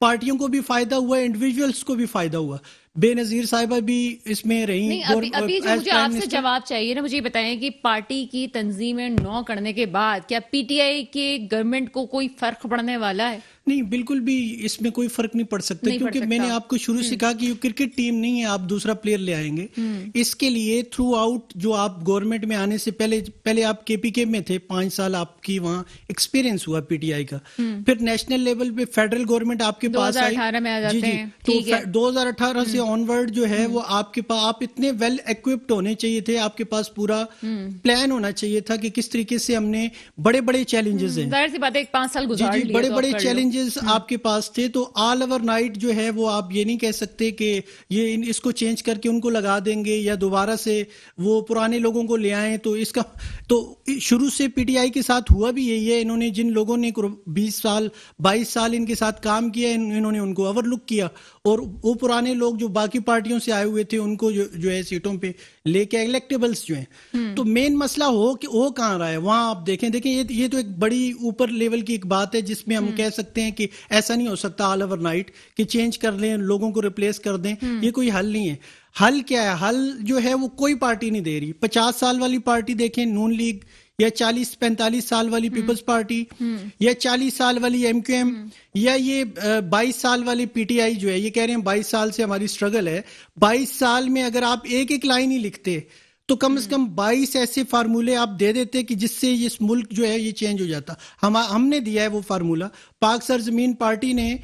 پارٹیوں کو بھی فائدہ ہوا, انڈیویجولس کو بھی فائدہ ہوا. بے نظیر صاحبہ بھی اس میں رہی. نہیں, ابھی جو مجھے آپ سے جواب چاہیے نا, مجھے یہ بتائیں کہ پارٹی کی تنظیمیں نو کرنے کے بعد کیا پی ٹی آئی کے گورنمنٹ کو کوئی فرق پڑنے والا ہے؟ نہیں, بالکل بھی اس میں کوئی فرق نہیں پڑ سکتا, کیونکہ میں نے آپ کو شروع سے کہا کہ یہ کرکٹ ٹیم نہیں ہے آپ دوسرا پلیئر لے آئیں گے. اس کے لیے تھرو آؤٹ جو آپ گورنمنٹ میں آنے سے پہلے آپ کے پی کے میں تھے, 5 سال آپ کی وہاں ایکسپیرینس ہوا پی ٹی آئی کا, پھر نیشنل لیول پہ فیڈرل گورنمنٹ آپ کے پاس آئی 2018 میں آ جاتے ہیں. تو 2018 سے آن ورڈ جو ہے وہ آپ کے پاس, آپ اتنے ویل ایکوپڈ ہونے چاہیے تھے, آپ کے پاس پورا پلان ہونا چاہیے تھا کہ کس طریقے سے ہم نے بڑے چیلنجز ہیں, ظاہر سی بات ہے 5 سال گزار لیے, بڑے چیلنجز آپ کے پاس تھے. تو آل اوور نائٹ جو ہے وہ آپ یہ نہیں کہہ سکتے کہ یہ اس کو چینج کر کے ان کو لگا دیں گے یا دوبارہ سے وہ پرانے لوگوں کو لے آئیں. تو اس کا تو شروع سے پی ٹی آئی کے ساتھ ہوا بھی یہی ہے, انہوں نے جن لوگوں نے 20 سال 22 سال ان کے ساتھ کام کیا, انہوں نے ان کو اوور لک کیا, اور وہ پرانے لوگ جو باقی پارٹیوں سے آئے ہوئے تھے ان کو جو ہے سیٹوں پہ لے کے الیکٹیبلز جو ہیں. تو مین مسئلہ ہو کہاں رہا ہے وہاں آپ دیکھیں یہ تو ایک بڑی اوپر لیول کی ایک بات ہے جس میں ہم کہہ سکتے ہیں کہ ایسا نہیں ہو سکتا آل اوور نائٹ کہ چینج کر لیں, لوگوں کو ریپلیس کر دیں. یہ کوئی حل نہیں ہے. حل کیا ہے؟ حل جو ہے وہ کوئی پارٹی نہیں دے رہی. 50 سال والی پارٹی دیکھیں نون لیگ, یا 40-45 سال والی پیپلز پارٹی, یا 40 سال والی ایم کیو ایم, یا یہ 22 سال والی پی ٹی آئی جو ہے, یہ کہہ رہے ہیں 22 سال سے ہماری اسٹرگل ہے. 22 سال میں اگر آپ ایک لائن ہی لکھتے تو کم از کم 22 ایسے فارمولے آپ دے دیتے کہ جس سے اس ملک جو ہے یہ چینج ہو جاتا. ہم نے دیا ہے وہ فارمولہ. پاک سرزمین پارٹی نے,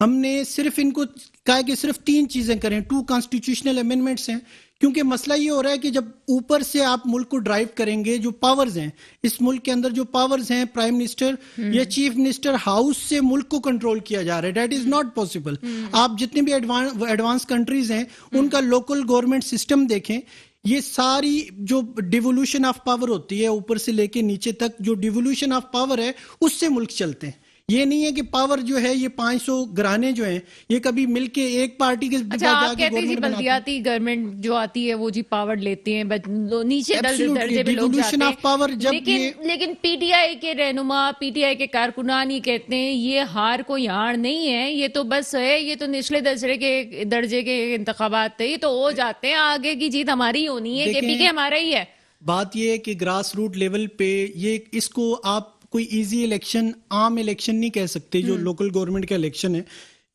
ہم نے صرف ان کو کہا کہ صرف 3 چیزیں کریں. 2 کانسٹیٹیوشنل امینڈمنٹس ہیں, کیونکہ مسئلہ یہ ہو رہا ہے کہ جب اوپر سے آپ ملک کو ڈرائیو کریں گے, جو پاورز ہیں اس ملک کے اندر, جو پاورز ہیں پرائم منسٹر یا چیف منسٹر ہاؤس سے ملک کو کنٹرول کیا جا رہا ہے. That is not possible. آپ جتنے بھی ایڈوانس کنٹریز ہیں ان کا لوکل گورنمنٹ سسٹم دیکھیں, یہ ساری جو ڈیوولوشن آف پاور ہوتی ہے اوپر سے لے کے نیچے تک, جو ڈیوولوشن آف پاور ہے اس سے ملک چلتے ہیں. یہ نہیں ہے کہ پاور جو ہے یہ 500 گھرانے جو ہیں یہ کبھی مل کے ایک پارٹی کے اچھا آپ کہتے ہیں جی بلدیاتی گورنمنٹ جو آتی ہے وہ جی پاور لیتی ہیں, نیچے درجے پہ لوگ جاتے ہیں. لیکن پی ٹی آئی کے رہنما, پی ٹی آئی کے کارکنان یہ کہتے ہیں یہ ہار کوئی ہار نہیں ہے, یہ تو بس ہے, یہ تو نچلے درجے کے انتخابات تھے, یہ تو ہو جاتے ہیں, آگے کی جیت ہماری ہونی ہے, کے پی کے ہمارا ہی ہے. بات یہ ہے کہ گراس روٹ لیول پہ یہ اس کو آپ کوئی ایزی الیکشن, عام الیکشن نہیں کہہ سکتے. جو لوکل گورنمنٹ کا الیکشن ہے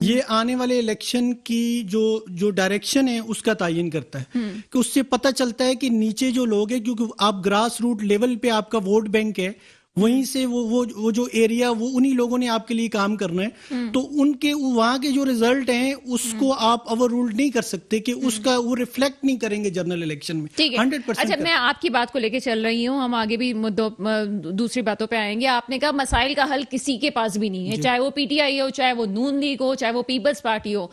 یہ آنے والے الیکشن کی جو ڈائریکشن ہے اس کا تعین کرتا ہے, کہ اس سے پتہ چلتا ہے کہ نیچے جو لوگ ہیں, کیونکہ آپ گراس روٹ لیول پہ آپ کا ووٹ بینک ہے, وہیں سے وہ جو ایریا وہ انہی لوگوں نے آپ کے لیے کام کرنا ہے. تو ان کے وہاں کے جو ریزلٹ ہیں اس کو آپ اوور رول نہیں کر سکتے کہ اس کا وہ ریفلیکٹ نہیں کریں گے جنرل الیکشن میں. 100%. اچھا میں آپ کی بات کو لے کے چل رہی ہوں, ہم آگے بھی دوسری باتوں پہ آئیں گے. آپ نے کہا مسائل کا حل کسی کے پاس بھی نہیں ہے, چاہے وہ پی ٹی آئی ہو, چاہے وہ نون لیگ ہو, چاہے وہ پیپلز پارٹی ہو.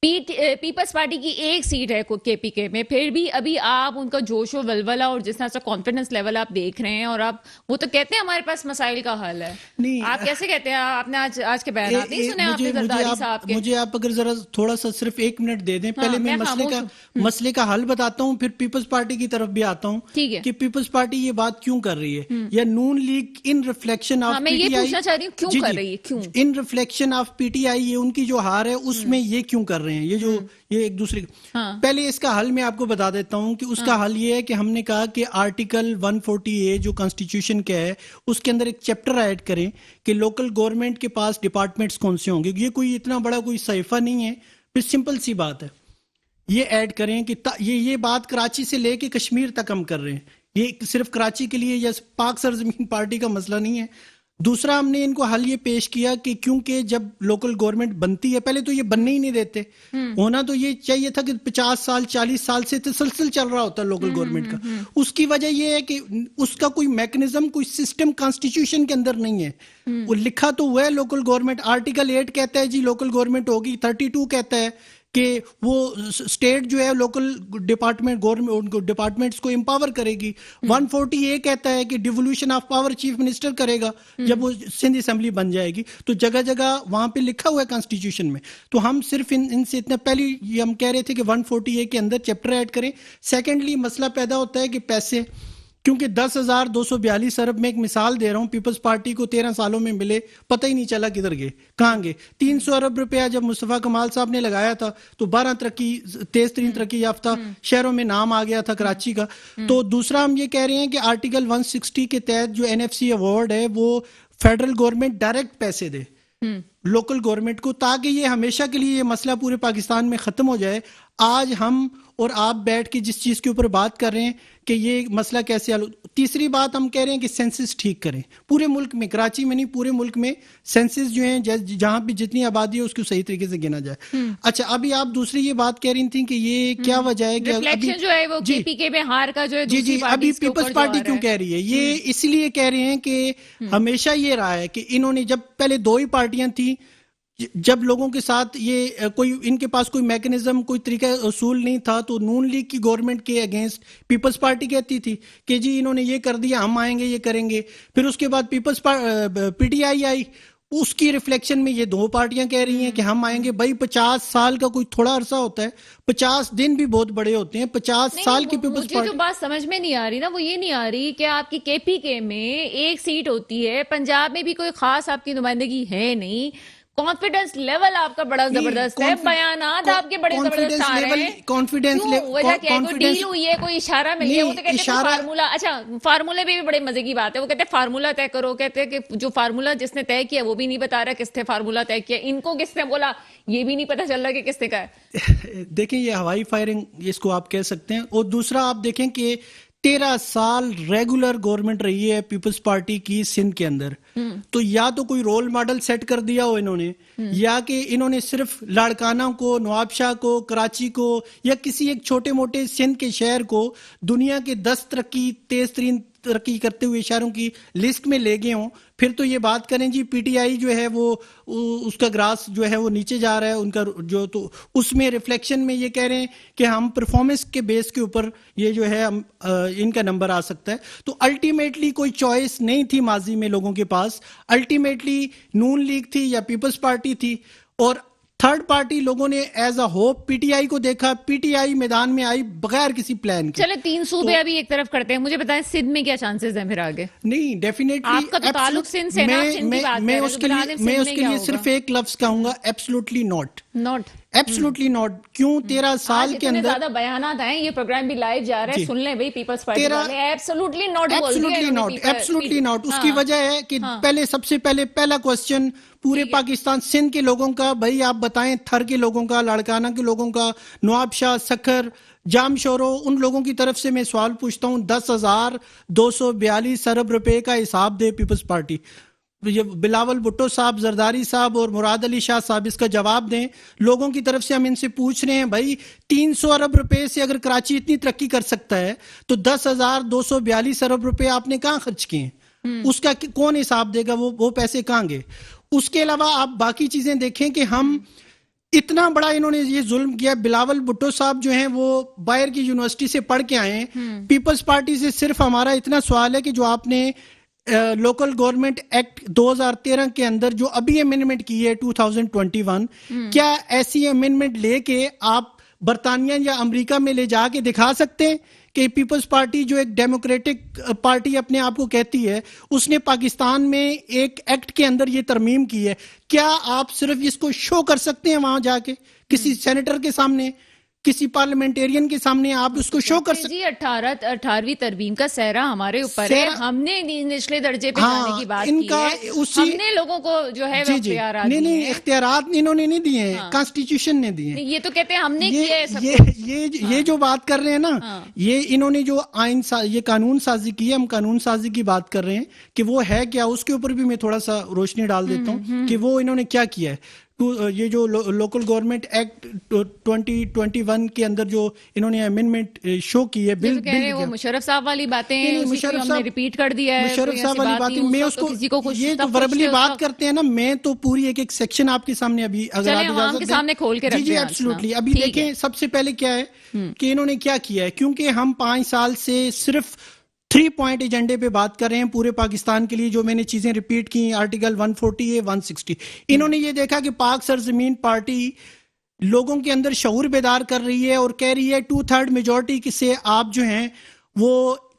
پیپلز پارٹی کی ایک سیٹ ہے کے پی کے میں, پھر بھی ابھی آپ ان کا جوش و ولولہ اور جس طرح سے کانفیڈنس لیول آپ دیکھ رہے ہیں, اور آپ وہ تو کہتے ہیں ہمارے پاس مسائل کا حل ہے. آپ کیسے کہتے ہیں؟ آپ نے آج کے بیانات نہیں سنے آپ نے زرداری صاحب کے؟ مجھے آپ اگر ذرا تھوڑا سا صرف 1 منٹ دے دیں. پہلے میں مسئلے کا حل بتاتا ہوں, پھر پیپلز پارٹی کی طرف بھی آتا ہوں کہ پیپلز پارٹی یہ بات کیوں کر رہی ہے, یا نون لیگ ان ریفلیکشن آف میں یہ پوچھنا چاہ رہی ہوں کیوں کر رہی ہے, کیوں in reflection of P T I, یہ ان کی جو ہار ہے اس میں یہ کیوں کر رہے ہیں, یہ ایک دوسرے. پہلے اس کا حل میں آپ کو بتا دیتا ہوں کہ اس کا حل یہ ہے کہ ہم نے کہا کہ آرٹیکل 140A جو کانسٹیٹیوشن کا ہے اس کے اندر ایک چیپٹر ایڈ کریں کہ لوکل گورنمنٹ کے پاس ڈپارٹمنٹس کون سے ہوں گے. یہ کوئی اتنا بڑا کوئی صحیفہ نہیں ہے, پھر سمپل سی بات ہے, یہ ایڈ کریں کہ یہ بات کراچی سے لے کے کشمیر تک ہم کر رہے ہیں, یہ صرف کراچی کے لیے یا پاک سرزمین پارٹی کا مسئلہ نہیں ہے. دوسرا ہم نے ان کو حل یہ پیش کیا کہ کیونکہ جب لوکل گورنمنٹ بنتی ہے, پہلے تو یہ بننے ہی نہیں دیتے, ہونا تو یہ چاہیے تھا کہ 50 سال 40 سال سے تسلسل چل رہا ہوتا ہے لوکل گورنمنٹ کا. اس کی وجہ یہ ہے کہ اس کا کوئی میکنزم, کوئی سسٹم کانسٹیٹیوشن کے اندر نہیں ہے. وہ لکھا تو ہوا ہے لوکل گورنمنٹ, آرٹیکل 8 کہتا ہے جی لوکل گورنمنٹ ہوگی, 32 کہتا ہے کہ وہ اسٹیٹ جو ہے لوکل ڈپارٹمنٹس کو امپاور کرے گی, 140A کہتا ہے کہ ڈیوولوشن آف پاور چیف منسٹر کرے گا جب وہ سندھ اسمبلی بن جائے گی. تو جگہ جگہ وہاں پہ لکھا ہوا ہے کانسٹیٹیوشن میں. تو ہم صرف ان سے اتنا, پہلی یہ ہم کہہ رہے تھے کہ 140A کے اندر چیپٹر ایڈ کریں. سیکنڈلی مسئلہ پیدا ہوتا ہے کہ پیسے, کیونکہ 10,242 ارب میں ایک مثال دے رہا ہوں، پیپلز پارٹی کو 13 سالوں میں ملے، پتہ ہی نہیں چلا کدھر گئے، کہاں گئے۔ 300 ارب روپیہ جب مصطفیٰ کمال صاحب نے لگایا تھا تو 12 تیز ترین ترقی یافتہ شہروں میں نام آ گیا تھا کراچی کا۔ تو دوسرا ہم یہ کہہ رہے ہیں کہ آرٹیکل 160 کے تحت جو NFC ایوارڈ ہے وہ فیڈرل گورنمنٹ ڈائریکٹ پیسے دے لوکل گورنمنٹ کو، تاکہ یہ ہمیشہ کے لیے یہ مسئلہ پورے پاکستان میں ختم ہو جائے۔ آج ہم اور آپ بیٹھ کے جس چیز کے اوپر بات کر رہے ہیں کہ یہ مسئلہ کیسے حل۔ تیسری بات ہم کہہ رہے ہیں کہ سینسس ٹھیک کریں پورے ملک میں، کراچی میں نہیں پورے ملک میں سینسس جو ہیں جہاں پہ جتنی آبادی ہے اس کو صحیح طریقے سے گنا جائے۔ اچھا ابھی آپ دوسری یہ بات کہہ رہی تھیں کہ یہ کیا وجہ ہے کہ ریفلیکشن جو ہے وہ KPK میں ہار کا جو ہے جی ابھی پیپلز پارٹی کیوں کہہ رہی ہے یہ اس لیے کہہ رہے ہیں کہ ہمیشہ یہ رہا ہے کہ انہوں نے جب پہلے دو ہی پارٹیاں تھیں، جب لوگوں کے ساتھ یہ کوئی ان کے پاس کوئی میکنزم کوئی طریقہ اصول نہیں تھا تو نون لیگ کی گورنمنٹ کے اگینسٹ پیپلز پارٹی کہتی تھی کہ جی انہوں نے یہ کر دیا ہم آئیں گے یہ کریں گے۔ پھر اس کے بعد PTI آئی، اس کی ریفلیکشن میں یہ دو پارٹیاں کہہ رہی ہیں کہ ہم آئیں گے۔ بھائی 50 سال کا کوئی تھوڑا عرصہ ہوتا ہے، 50 دن بھی بہت بڑے ہوتے ہیں۔ 50 سال کی پیپلز پارٹی، جو بات سمجھ میں نہیں آ رہی نا وہ یہ نہیں آ رہی کہ آپ کی KPK میں ایک سیٹ ہوتی ہے، پنجاب میں بھی کوئی خاص آپ کی نمائندگی ہے نہیں، کانفیڈنس لیول آپ کا بڑا زبردست ہے، بیانات آپ کے بڑے زبردست آ رہے ہیں، وجہ کیا ہے؟ کوئی ڈیل ہوئی ہے، کوئی اشارہ ملی ہے؟ وہ تو کہتے ہیں فارمولا، اچھا فارمولے بھی بڑے مزے کی بات ہے، وہ کہتے ہیں فارمولا طے کرو، کہتے ہیں کہ جو فارمولا جس نے طے کیا وہ بھی نہیں بتا رہا کس نے فارمولا طے کیا، ان کو کس نے بولا یہ بھی نہیں پتا چل رہا کہ کس نے کہا ہے۔ دیکھیں یہ ہوائی فائرنگ اس کو آپ کہہ سکتے ہیں۔ اور دوسرا آپ دیکھیں کہ 13 سال ریگولر گورنمنٹ رہی ہے پیپلز پارٹی کی سندھ کے اندر، تو یا تو کوئی رول ماڈل سیٹ کر دیا ہو انہوں نے، یا کہ انہوں نے صرف لاڑکانہ کو، نواب شاہ کو، کراچی کو یا کسی ایک چھوٹے موٹے سندھ کے شہر کو دنیا کے 10 تیز ترین ترقی کرتے ہوئے شہروں کی لسٹ میں لے گئے ہوں۔ پھر تو یہ بات کریں جی PTI جو ہے وہ اس کا گراس جو ہے وہ نیچے جا رہا ہے ان کا جو، تو اس میں ریفلیکشن میں یہ کہہ رہے ہیں کہ ہم پرفارمنس کے بیس کے اوپر یہ جو ہے ان کا نمبر آ سکتا ہے۔ تو الٹیمیٹلی کوئی چوائس نہیں تھی ماضی میں لوگوں کے پاس، الٹیمیٹلی نون لیگ تھی یا پیپلز پارٹی تھی، اور تھرڈ پارٹی لوگوں نے ایز اے ہوپ PTI کو دیکھا۔ PTI میدان میں آئی بغیر کسی پلان کے۔ چلے 3 صوبے ابھی ایک طرف کرتے ہیں، مجھے بتائیں سندھ میں کیا چانسز ہیں پھر آگے؟ نہیں ڈیفینیٹلی آپ کا تو تعلق سندھ سے نا، سندھ کی بات میں اس کے لیے صرف ایک لفظ کہوں گا، ایبسلوٹلی ناٹ، ایبسلوٹلی ناٹ۔ کیوں 13 سال کے اندر زیادہ بیانات ہیں، یہ پروگرام بھی لائیو جا رہا ہے، سن لیں بھئی پیپلز پارٹی والے، ایبسلوٹلی ناٹ بول دیا، ایبسلوٹلی ناٹ۔ اس کی وجہ ہے کہ پہلے سب سے پہلے پہلا کوسچن پورے پاکستان سندھ کے لوگوں کا، بھائی آپ بتائیں تھر کے لوگوں کا، لاڑکانہ کے لوگوں کا، نواب شاہ، سکھر، جام شورو، ان لوگوں کی طرف سے میں سوال پوچھتا ہوں، 10,242 ارب روپے کا حساب دے پیپلز پارٹی۔ یہ بلاول بھٹو صاحب، زرداری صاحب اور مراد علی شاہ صاحب اس کا جواب دیں۔ لوگوں کی طرف سے ہم ان سے پوچھ رہے ہیں بھائی 300 ارب روپے سے اگر کراچی اتنی ترقی کر سکتا ہے تو 10,242 ارب روپے آپ نے کہاں خرچ کیے ہیں؟ اس کا کون حساب دے گا؟ وہ پیسے کہاں گئے؟ اس کے علاوہ آپ باقی چیزیں دیکھیں کہ ہم اتنا بڑا انہوں نے یہ ظلم کیا۔ بلاول بھٹو صاحب جو ہیں وہ باہر کی یونیورسٹی سے پڑھ کے آئے ہیں۔ پیپلز پارٹی سے صرف ہمارا اتنا سوال ہے کہ جو آپ نے لوکل گورنمنٹ ایکٹ 2013 کے اندر جو ابھی امینڈمنٹ کی ہے 2021، کیا ایسی امینڈمنٹ لے کے آپ برطانیہ یا امریکہ میں لے جا کے دکھا سکتے ہیں کہ پیپلز پارٹی جو ایک ڈیموکریٹک پارٹی اپنے آپ کو کہتی ہے، اس نے پاکستان میں ایک ایکٹ کے اندر یہ ترمیم کی ہے؟ کیا آپ صرف اس کو شو کر سکتے ہیں وہاں جا کے کسی سینیٹر کے سامنے، کسی پارلیمنٹیرین کے سامنے آپ اس کو شو کر سکتے؟ جی 18ویں ترمیم کا سہرا ہمارے اوپر ہے، ہم نے نچلے درجے پہ جانے کی بات کی ہے، ہم نے لوگوں کو جو ہے اختیارات دیے ہیں۔ نہیں اختیارات انہوں نے نہیں دیے ہیں، کانسٹیٹیوشن نے دیے ہیں۔ یہ تو کہتے ہیں ہم نے کیا ہے سب کچھ۔ یہ جو بات کر رہے ہیں نا، یہ انہوں نے جو یہ قانون سازی کی ہے، ہم قانون سازی کی بات کر رہے ہیں کہ وہ ہے کیا، اس کے اوپر بھی میں تھوڑا سا روشنی ڈال دیتا ہوں کہ وہ انہوں نے کیا کیا ہے۔ یہ جو لوکل گورنمنٹ ایکٹ 2021 کے اندر جو انہوں نے امینڈمنٹ شو کی ہے، بل وہ مشرف صاحب والی باتیں ہم نے ریپیٹ کر دیا ہے، مشرف صاحب والی باتیں میں اس کو یہ تو وربلی بات کرتے ہیں نا، میں تو پوری ایک سیکشن آپ کے سامنے ابھی اگر آپ اجازت دیں سامنے کھول کے رکھ دیں۔ جی ایبسلیوٹلی۔ ابھی دیکھیں سب سے پہلے کیا ہے کہ انہوں نے کیا کیا ہے، کیونکہ ہم 5 سال سے صرف 3 پوائنٹ ایجنڈے پہ بات کر رہے ہیں پورے پاکستان کے لیے، جو میں نے چیزیں ریپیٹ کی، آرٹیکل 140 160۔ انہوں نے یہ دیکھا کہ پاک سرزمین پارٹی لوگوں کے اندر شعور بیدار کر رہی ہے اور کہہ رہی ہے 2/3 میجورٹی سے آپ جو ہیں وہ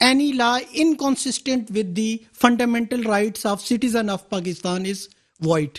any law inconsistent with the fundamental rights of citizen of Pakistan is void.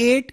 8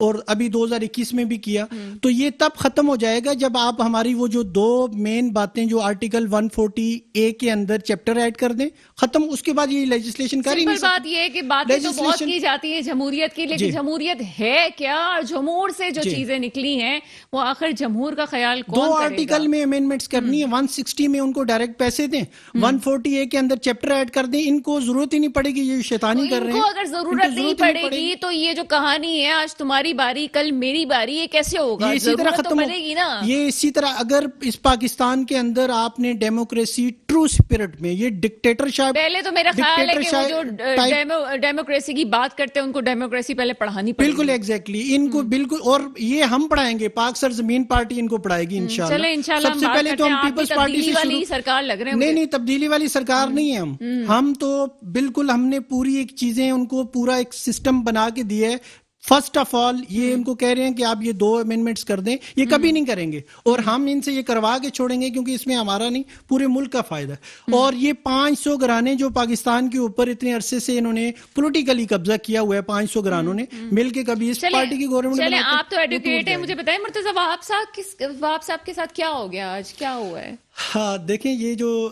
اور ابھی 2021 میں بھی کیا. تو یہ تب ختم ہو جائے گا جب آپ ہماری وہ جو دو مین باتیں جو آرٹیکل 140A کے اندر چیپٹر ایڈ کر دیں, ختم. اس کے بعد یہ لیجسلیشن کر ہی نہیں سمپل سکتے. بات یہ ہے کہ باتیں تو بہت کی جاتی ہیں جمہوریت کی, لیکن جمہوریت ہے کیا, اور جمہور سے جو چیزیں نکلی ہیں وہ آخر جمہور کا خیال کون کرے گا؟ 2 آرٹیکل میں امینڈمنٹس کرنی ہے, 160 میں ان کو ڈائریکٹ پیسے دیں, 140A کے اندر چیپٹر ایڈ کر دیں. ان کو ضرورت ہی نہیں پڑے گی, یہ شیطانی کر رہے ہیں. ان کو اگر ضرورت نہیں پڑے گی تو یہ جو کہانی ہے آج تمہاری باری کل میری باری, یہ کیسے ہوگا؟ یہ اسی طرح ختم پڑے گی نا. یہ اسی طرح اگر اس پاکستان کے اندر آپ نے ڈیموکریسی ٹرو اسپرٹ میں, یہ ڈکٹیٹرشپ, پہلے تو میرا خیال ہے کہ وہ جو ڈیموکریسی کی بات کرتے ہیں ان کو ڈیموکریسی پہلے پڑھانی پڑے گی. بالکل ایگزیکٹلی, ان کو بالکل, اور یہ ہم پڑھائیں گے, پاک سرزمین پارٹی ان کو پڑھائے گی انشاءاللہ. چلیں انشاءاللہ سب سے پہلے تو ہم پیپلز پارٹی سے والی سرکار لگ رہے ہیں. نہیں, تبدیلی والی سرکار نہیں ہے ہم تو بالکل, ہم نے پوری ایک چیزیں ان کو پورا ایک سسٹم بنا کے دیا ہے. فرسٹ آف آل یہ ان کو کہہ رہے ہیں کہ آپ یہ 2 امینڈمنٹس کر دیں, یہ کبھی نہیں کریں گے, اور ہم ان سے یہ کروا کے چھوڑیں گے کیونکہ اس میں ہمارا نہیں پورے ملک کا فائدہ ہے. اور یہ 500 گھرانے جو پاکستان کے اوپر اتنے عرصے سے انہوں نے پولیٹیکلی قبضہ کیا ہوا ہے, 500 گھرانوں نے مل کے کبھی اس پارٹی کی گورنمنٹ چلیں آپ تو ایڈوکیٹ ہیں, مجھے بتائیں مرتضی وہاب صاحب کے ساتھ کیا ہو گیا آج, کیا ہوا ہے؟ ہاں دیکھیں, یہ جو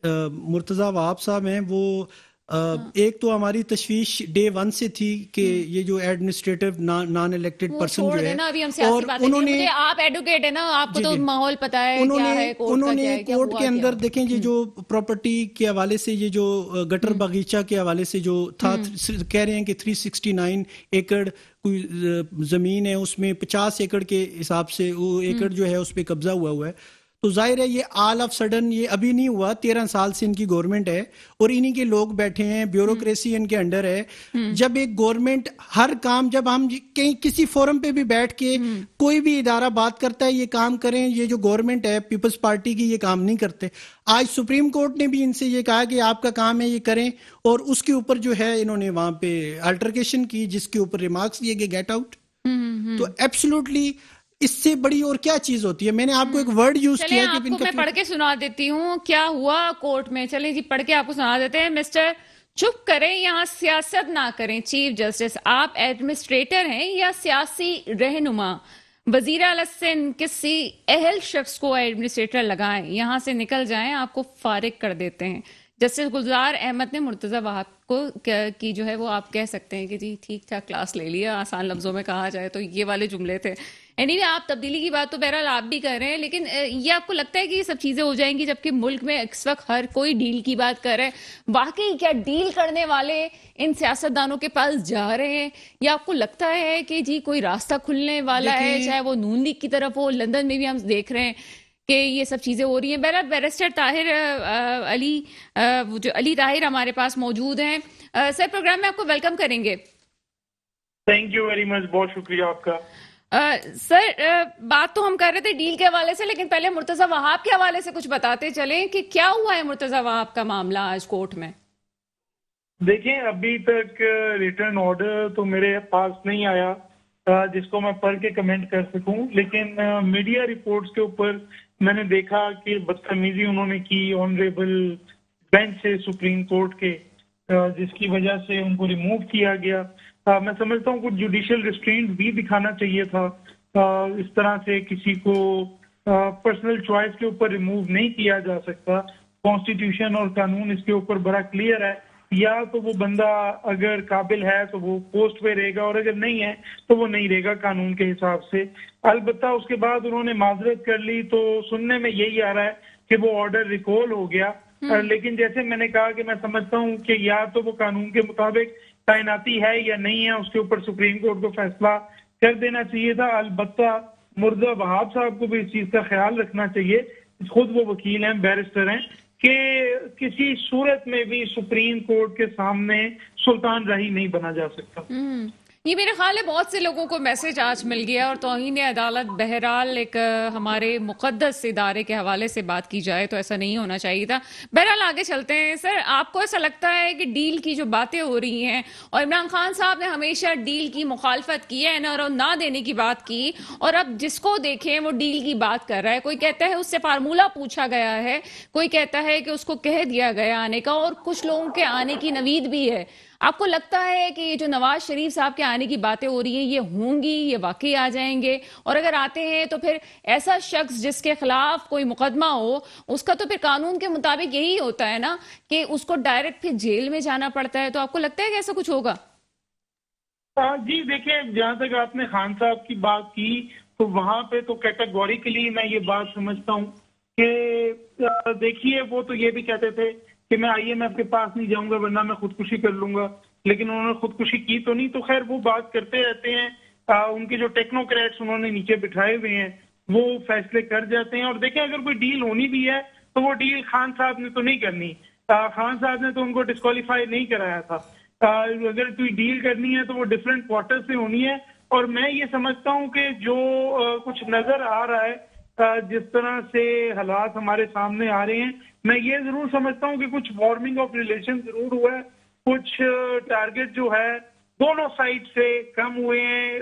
مرتضی وہاب صاحب ہیں وہ ایک تو ہماری تشویش ڈے 1 سے تھی کہ یہ جو ایڈمنسٹریٹو نان الیکٹڈ پرسن جو ہے, اور انہوں نے, آپ ایڈوکیٹ ہیں نا, آپ کو تو ماحول پتہ ہے کیا ہے, انہوں نے کورٹ کے اندر دیکھیں یہ جو پراپرٹی کے حوالے سے, یہ جو گٹر باغیچہ کے حوالے سے جو تھا, کہہ رہے ہیں کہ 369 ایکڑ کوئی زمین ہے, اس میں 50 ایکڑ کے حساب سے وہ ایکڑ جو ہے اس پہ قبضہ ہوا ہے. تو ظاہر ہے یہ آل آف سڈن یہ ابھی نہیں ہوا, 13 سال سے ان کی گورنمنٹ ہے اور انہی کے لوگ بیٹھے ہیں, بیوروکریسی ان کے انڈر ہے. جب ایک گورنمنٹ ہر کام, جب ہم کہیں کسی فورم پہ بھی بیٹھ کے کوئی بھی ادارہ بات کرتا ہے یہ کام کریں, یہ جو گورنمنٹ ہے پیپلز پارٹی کی یہ کام نہیں کرتے. آج سپریم کورٹ نے بھی ان سے یہ کہا کہ آپ کا کام ہے یہ کریں, اور اس کے اوپر جو ہے انہوں نے وہاں پہ الٹرکیشن کی, جس کے اوپر ریمارکس دیے گئے گیٹ آؤٹ. تو ایبسولوٹلی اس سے بڑی اور کیا چیز ہوتی ہے. میں نے آپ کو ایک ورڈ یوز کیا کہ آپ کو میں پڑھ کے سنا دیتی ہوں کیا ہوا کورٹ میں. چلیں جی پڑھ کے آپ کو سنا دیتے ہیں. مسٹر چپ کریں, یہاں سیاست نہ کریں. چیف جسٹس, آپ ایڈمنسٹریٹر ہیں یا سیاسی رہنما؟ وزیر اعلیٰ سے کسی اہل شخص کو ایڈمنسٹریٹر لگائیں, یہاں سے نکل جائیں, آپ کو فارغ کر دیتے ہیں. جسٹس گلزار احمد نے مرتضی وہاب کو کی جو ہے وہ آپ کہہ سکتے ہیں کہ جی ٹھیک ٹھاک کلاس لے لیا, آسان لفظوں میں کہا جائے تو یہ والے جملے تھے. اینی آپ تبدیلی کی بات تو بہرحال آپ بھی کر رہے ہیں, لیکن یہ آپ کو لگتا ہے کہ یہ سب چیزیں ہو جائیں گی جبکہ ملک میں اس وقت ہر کوئی ڈیل کی بات کر رہا ہے؟ واقعی کیا ڈیل کرنے والے ان سیاستدانوں کے پاس جا رہے ہیں, یا آپ کو لگتا ہے کہ جی کوئی راستہ کھلنے والا ہے, چاہے وہ نون لیگ کی طرف ہو, لندن میں بھی ہم دیکھ رہے ہیں کہ یہ سب چیزیں ہو رہی ہیں. بہرحال بیرسٹر طاہر علی طاہر ہمارے پاس موجود ہیں. سر پروگرام میں آپ کو ویلکم کریں گے. تھینک یو ویری مچ, بہت شکریہ آپ کا. سر بات تو ہم کر رہے تھے ڈیل کے حوالے سے, لیکن پہلے مرتضی وہاب کے حوالے سے کچھ بتاتے چلیں کہ کیا ہوا ہے مرتضی وہاب کا معاملہ آج کورٹ میں. دیکھیں ابھی تک ریٹرن آرڈر تو میرے پاس نہیں آیا جس کو میں پڑھ کے کمنٹ کر سکوں, لیکن میڈیا رپورٹس کے اوپر میں نے دیکھا کہ بدتمیزی انہوں نے کی آنریبل بینچ سے سپریم کورٹ کے, جس کی وجہ سے ان کو ریموو کیا گیا. میں سمجھتا ہوں کچھ جوڈیشل ریسٹرینٹ بھی دکھانا چاہیے تھا. اس طرح سے کسی کو پرسنل چوائس کے اوپر ریموو نہیں کیا جا سکتا. کانسٹیٹیوشن اور قانون اس کے اوپر بڑا کلیئر ہے, یا تو وہ بندہ اگر قابل ہے تو وہ پوسٹ پہ رہے گا, اور اگر نہیں ہے تو وہ نہیں رہے گا قانون کے حساب سے. البتہ اس کے بعد انہوں نے معذرت کر لی, تو سننے میں یہی آ رہا ہے کہ وہ آرڈر ریکال ہو گیا. لیکن جیسے میں نے کہا کہ میں سمجھتا ہوں کہ یا تو وہ قانون کے مطابق تعیناتی ہے یا نہیں ہے, اس کے اوپر سپریم کورٹ کو فیصلہ کر دینا چاہیے تھا. البتہ مرتضی وہاب صاحب کو بھی اس چیز کا خیال رکھنا چاہیے, خود وہ وکیل ہیں, بیرسٹر ہیں, کہ کسی صورت میں بھی سپریم کورٹ کے سامنے سلطان راہی نہیں بنا جا سکتا. یہ میرے خیال ہے بہت سے لوگوں کو میسج آج مل گیا, اور توہین عدالت بہرحال ایک ہمارے مقدس ادارے کے حوالے سے بات کی جائے تو ایسا نہیں ہونا چاہیے تھا. بہرحال آگے چلتے ہیں. سر آپ کو ایسا لگتا ہے کہ ڈیل کی جو باتیں ہو رہی ہیں, اور عمران خان صاحب نے ہمیشہ ڈیل کی مخالفت کی ہے, نہ دینے کی بات کی, اور اب جس کو دیکھیں وہ ڈیل کی بات کر رہا ہے. کوئی کہتا ہے اس سے فارمولہ پوچھا گیا ہے, کوئی کہتا ہے کہ اس کو کہہ دیا گیا آنے کا, اور کچھ لوگوں کے آنے کی نوید بھی ہے. آپ کو لگتا ہے کہ یہ جو نواز شریف صاحب کے آنے کی باتیں ہو رہی ہیں یہ ہوں گی، یہ واقعی آ جائیں گے؟ اور اگر آتے ہیں تو پھر ایسا شخص جس کے خلاف کوئی مقدمہ ہو اس کا تو پھر قانون کے مطابق یہی ہوتا ہے نا کہ اس کو ڈائریکٹ پھر جیل میں جانا پڑتا ہے، تو آپ کو لگتا ہے کہ ایسا کچھ ہوگا؟ جی دیکھیں، جہاں تک آپ نے خان صاحب کی بات کی تو وہاں پہ تو کیٹیگوریکلی میں یہ بات سمجھتا ہوں کہ دیکھیے وہ تو یہ بھی کہتے تھے کہ میں آئی ایم ایف کے پاس نہیں جاؤں گا ورنہ میں خودکشی کر لوں گا، لیکن انہوں نے خودکشی کی تو نہیں، تو خیر وہ بات کرتے رہتے ہیں، ان کے جو ٹیکنوکریٹس انہوں نے نیچے بٹھائے ہوئے ہیں وہ فیصلے کر جاتے ہیں۔ اور دیکھیں اگر کوئی ڈیل ہونی بھی ہے تو وہ ڈیل خان صاحب نے تو نہیں کرنی، خان صاحب نے تو ان کو ڈسکوالیفائی نہیں کرایا تھا، اگر کوئی ڈیل کرنی ہے تو وہ ڈفرینٹ کوارٹر سے ہونی ہے۔ اور میں یہ سمجھتا ہوں کہ جو کچھ نظر آ رہا ہے، جس طرح سے حالات ہمارے سامنے آ رہے ہیں، میں یہ ضرور سمجھتا ہوں کہ کچھ وارمنگ آف ریلیشن ضرور ہوا ہے، کچھ ٹارگٹ جو ہے دونوں سائڈ سے کم ہوئے ہیں،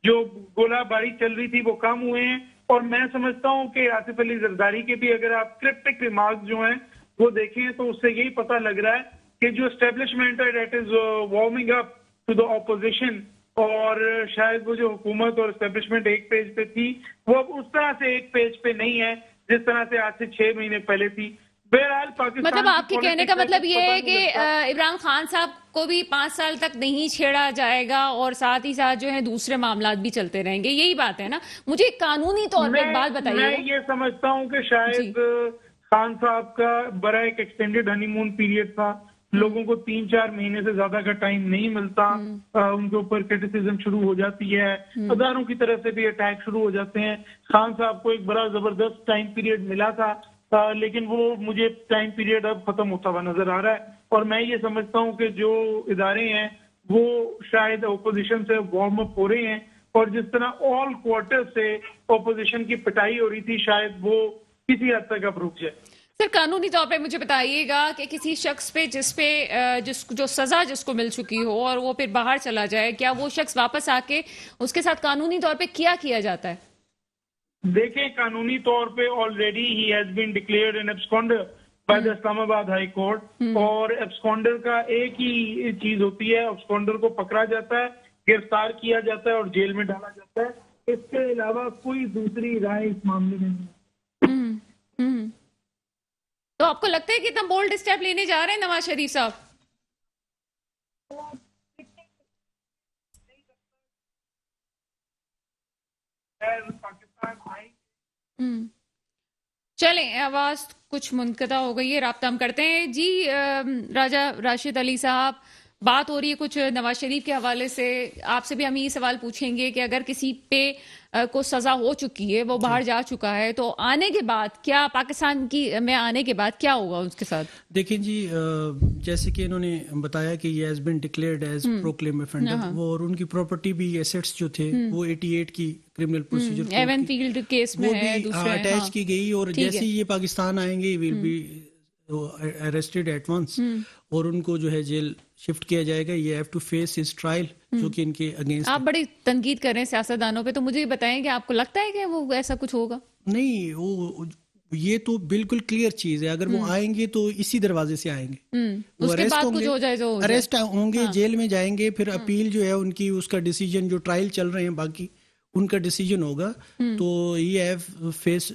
جو گولہ باری چل رہی تھی وہ کم ہوئے ہیں۔ اور میں سمجھتا ہوں کہ آصف علی زرداری کے بھی اگر آپ کرپٹک ریمارکس جو ہیں وہ دیکھیں تو اس سے یہی پتہ لگ رہا ہے کہ جو اسٹیبلشمنٹ ہے that is warming up to the opposition, اور شاید وہ جو حکومت اور اسٹیبلشمنٹ ایک پیج پہ تھی وہ اب اس طرح سے ایک پیج پہ نہیں ہے جس طرح سے آج سے 6 مہینے پہلے تھی۔ بہرحال پاکستان مطلب آپ کے کہنے کا مطلب یہ ہے کہ عمران خان صاحب کو بھی 5 سال تک نہیں چھیڑا جائے گا اور ساتھ ہی ساتھ جو ہے دوسرے معاملات بھی چلتے رہیں گے، یہی بات ہے نا؟ مجھے قانونی طور پہ ایک بات بتائیے۔ میں یہ سمجھتا ہوں کہ شاید خان صاحب کا بڑا ایک ایکسٹینڈیڈ ہنی مون پیریڈ تھا، لوگوں کو 3-4 مہینے سے زیادہ کا ٹائم نہیں ملتا، ان کے اوپر کرٹیسزم شروع ہو جاتی ہے، اداروں کی طرف سے بھی اٹیک شروع ہو جاتے ہیں۔ خان صاحب کو ایک بڑا زبردست ٹائم پیریڈ ملا تھا، لیکن وہ مجھے ٹائم پیریڈ اب ختم ہوتا ہوا نظر آ رہا ہے، اور میں یہ سمجھتا ہوں کہ جو ادارے ہیں وہ شاید اپوزیشن سے وارم اپ ہو رہے ہیں، اور جس طرح آل کوارٹر سے اپوزیشن کی پٹائی ہو رہی تھی شاید وہ کسی حد تک اب رک جائے۔ سر قانونی طور پہ مجھے بتائیے گا کہ کسی شخص پہ جو سزا جس کو مل چکی ہو اور وہ پھر باہر چلا جائے، کیا وہ شخص واپس آ کے اس کے ساتھ قانونی طور پہ کیا جاتا ہے؟ دیکھیں قانونی طور پہ آلریڈی ہی has been declared an absconder by the Islamabad high court, اور ایبسکونڈر کا ایک ہی چیز ہوتی ہے، ایبسکونڈر کو پکڑا جاتا ہے، گرفتار کیا جاتا ہے اور جیل میں ڈالا جاتا ہے، اس کے علاوہ کوئی دوسری رائے اس معاملے میں نہیں۔ تو آپ کو لگتا ہے کہ اتنا بولڈ اسٹیپ لینے جا رہے ہیں نواز شریف صاحب؟ چلیں آواز کچھ منقطع ہو گئی ہے، رابطہ ہم کرتے ہیں۔ جی راجہ راشد علی صاحب، بات ہو رہی ہے کچھ نواز شریف کے حوالے سے، آپ سے بھی ہم یہ سوال پوچھیں گے کہ اگر کسی پہ کو سزا ہو چکی ہے، وہ باہر جا چکا ہے، تو آنے کے بعد کیا پاکستان کی میں آنے کے بعد کیا ہوگا اس کے ساتھ؟ دیکھیں جی، جیسے کہ انہوں نے بتایا کہ یہ has been declared as proclaim offender, وہ اور ان کی پراپرٹی بھی ایسیٹس جو تھے وہ 88 کی criminal procedure even field case میں ہے، دوسرے اٹیچ کی گئی، اور جیسے یہ پاکستان آئیں گے will be arrested at once, اور ان کو جو ہے جیل شفٹ کیا جائے گا۔ یہ have to face his trial جو کہ ان کے اگینسٹ۔ آپ بڑی تنقید کر رہے ہیں سیاستدانوں پہ، تو مجھے بتائیں کہ آپ کو لگتا ہے کہ وہ ایسا کچھ ہوگا؟ نہیں، وہ یہ تو بالکل کلیئر چیز ہے، اگر وہ آئیں گے تو اسی دروازے سے آئیں گے، اس کے بعد کچھ ہو جائے تو اریسٹ ہوں گے، جیل میں جائیں گے، پھر اپیل جو ہے ان کی، اس کا ڈیسیجن جو ٹرائل چل رہے ہیں باقی ان کا ڈیسیجن ہوگا، تو یہ ہیو فیس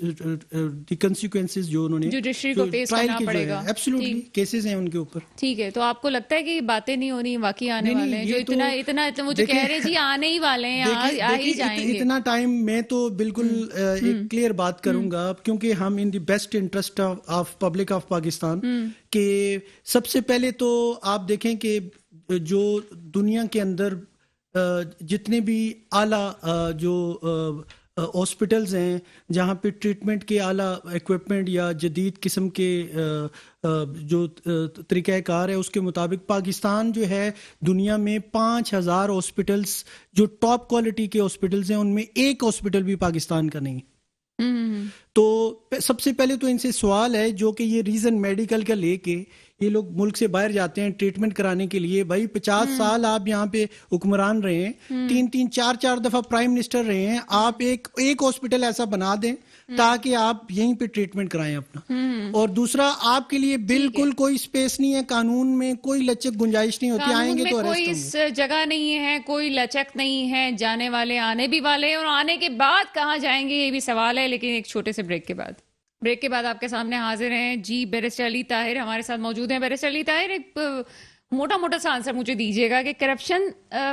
دی کنسیکوینسز جو انہوں نے جوڈیشری کو فیس کرنا پڑے گا، ایبسلیوٹلی کیسز ہیں ان کے اوپر۔ ٹھیک ہے، تو آپ کو لگتا ہے کہ باتیں نہیں ہونی، واقعی آنے والے ہیں؟ جو اتنا وہ جو کہہ رہے جی آنے ہی والے ہیں، آ ہی جائیں گے اتنا ٹائم، میں تو بالکل ایک کلیئر بات کروں گا، کیونکہ ہم in the best interest of public of Pakistan, کہ سب سے پہلے تو آپ دیکھیں کہ جو دنیا کے اندر جتنے بھی اعلیٰ جو ہاسپٹلز ہیں جہاں پہ ٹریٹمنٹ کے اعلیٰ ایکوپمنٹ یا جدید قسم کے جو طریقہ کار ہے، اس کے مطابق پاکستان جو ہے دنیا میں 5000 ہاسپٹلز جو ٹاپ کوالٹی کے ہاسپٹلز ہیں، ان میں ایک ہاسپٹل بھی پاکستان کا نہیں۔ تو سب سے پہلے تو ان سے سوال ہے، جو کہ یہ ریزن میڈیکل کا لے کے یہ لوگ ملک سے باہر جاتے ہیں ٹریٹمنٹ کرانے کے لیے، بھائی 50 سال آپ یہاں پہ حکمران رہے ہیں، 3-4 دفعہ پرائم منسٹر رہے ہیں، آپ ایک ہاسپٹل ایسا بنا دیں تاکہ آپ یہیں پہ ٹریٹمنٹ کرائیں اپنا. اور دوسرا آپ کے لیے بالکل کوئی سپیس نہیں ہے, قانون میں کوئی لچک گنجائش نہیں ہوتی, آئیں قانون گے میں تو کوئی اریسٹ ہوں گے. جگہ نہیں ہے, کوئی لچک نہیں ہے, جانے والے آنے بھی والے ہیں, اور آنے کے بعد کہاں جائیں گے یہ بھی سوال ہے. لیکن ایک چھوٹے سے بریک کے بعد آپ کے سامنے حاضر ہیں جی بیرسٹر علی طاہر ہمارے ساتھ موجود ہیں. بیرسٹر علی طاہر, ایک موٹا سا آنسر مجھے دیجیے گا کہ کرپشن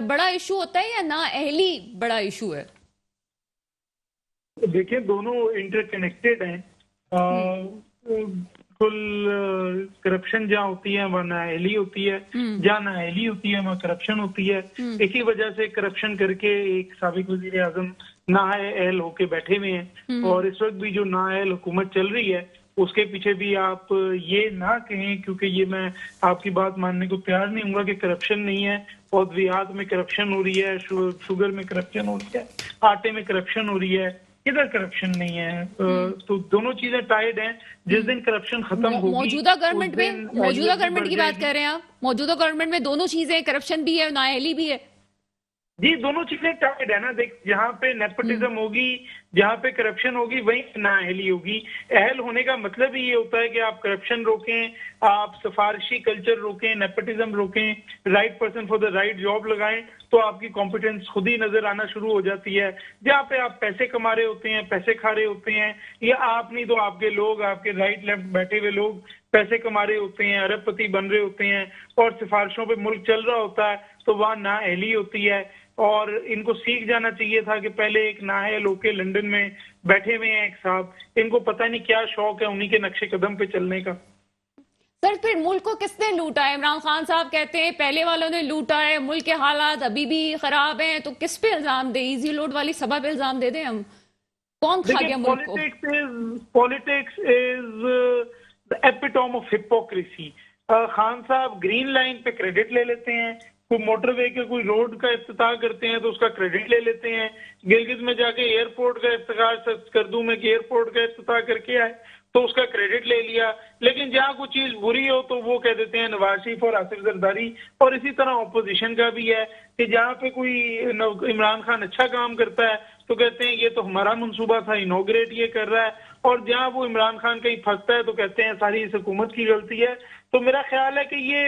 بڑا ایشو ہوتا ہے یا نااہلی بڑا ایشو ہے؟ دیکھیں دونوں انٹر کنیکٹڈ ہیں. کل کرپشن جہاں ہوتی ہے وہاں نااہلی ہوتی ہے, جہاں نااہلی ہوتی ہے وہاں کرپشن ہوتی ہے. اسی وجہ سے کرپشن کر کے ایک سابق وزیر اعظم نااہل ہو کے بیٹھے ہوئے ہیں, اور اس وقت بھی جو نااہل حکومت چل رہی ہے اس کے پیچھے بھی آپ یہ نہ کہیں, کیونکہ یہ میں آپ کی بات ماننے کو تیار نہیں ہوں گا کہ کرپشن نہیں ہے. ادویات میں کرپشن ہو رہی ہے, شوگر میں کرپشن ہو رہی ہے, آٹے میں کرپشن ہو رہی ہے, کدھر کرپشن نہیں ہے؟ تو دونوں چیزیں ٹائڈ ہیں. جس دن کرپشن ختم ہوگی موجودہ گورنمنٹ کی بات کر رہے ہیں آپ؟ موجودہ گورنمنٹ میں دونوں چیزیں, کرپشن بھی ہے, نااہلی بھی ہے. جی دونوں چیزیں ٹائڈ ہے نا. دیکھ جہاں پہ نیپوٹزم ہوگی, جہاں پہ کرپشن ہوگی, وہیں نااہلی ہوگی. اہل ہونے کا مطلب ہی یہ ہوتا ہے کہ آپ کرپشن روکیں, آپ سفارشی کلچر روکیں, نیپوٹزم روکیں, right person for the right job لگائیں, تو آپ کی کمپیٹنس خود ہی نظر آنا شروع ہو جاتی ہے. جہاں پہ آپ پیسے کما رہے ہوتے ہیں, پیسے کھا رہے ہوتے ہیں, یا آپ نہیں تو آپ کے لوگ, آپ کے رائٹ لیفٹ بیٹھے ہوئے لوگ پیسے کما رہے ہوتے ہیں, ارب پتی بن رہے ہوتے ہیں, اور سفارشوں پہ ملک چل رہا ہوتا ہے, تو وہاں نااہلی ہوتی ہے. اور ان کو سیکھ جانا چاہیے تھا کہ پہلے ایک نااہل ہو کے لندن میں بیٹھے ہوئے ہیں ایک صاحب, ان کو پتہ نہیں کیا شوق ہے انہی کے نقش قدم پہ چلنے کا. سر پھر ملک کو کس نے لوٹا ہے؟ عمران خان صاحب کہتے ہیں پہلے والوں نے لوٹا ہے, ملک کے حالات ابھی بھی خراب ہیں, تو کس پہ الزام دیں؟ ایزی لوڈ والی سبھا پہ الزام دے دیں ہم؟ کون کھا گیا ملک کو؟ Politics is the epitome of hypocrisy. Khan صاحب گرین لائن پہ کریڈٹ لے لیتے ہیں, کوئی موٹر وے کے کوئی روڈ کا افتتاح کرتے ہیں تو اس کا کریڈٹ لے لیتے ہیں. گلگت میں جا کے ایئرپورٹ کا افتتاح کردوں میں کہ ایئرپورٹ کا افتتاح کر کے آئے تو اس کا کریڈٹ لے لیا. لیکن جہاں کوئی چیز بری ہو تو وہ کہہ دیتے ہیں نواز شریف اور آصف زرداری. اور اسی طرح اپوزیشن کا بھی ہے کہ جہاں پہ کوئی عمران خان اچھا کام کرتا ہے تو کہتے ہیں یہ تو ہمارا منصوبہ تھا, انوگریٹ یہ کر رہا ہے. اور جہاں وہ عمران خان کہیں پھنستا ہے تو کہتے ہیں ساری اس حکومت کی غلطی ہے. تو میرا خیال ہے کہ یہ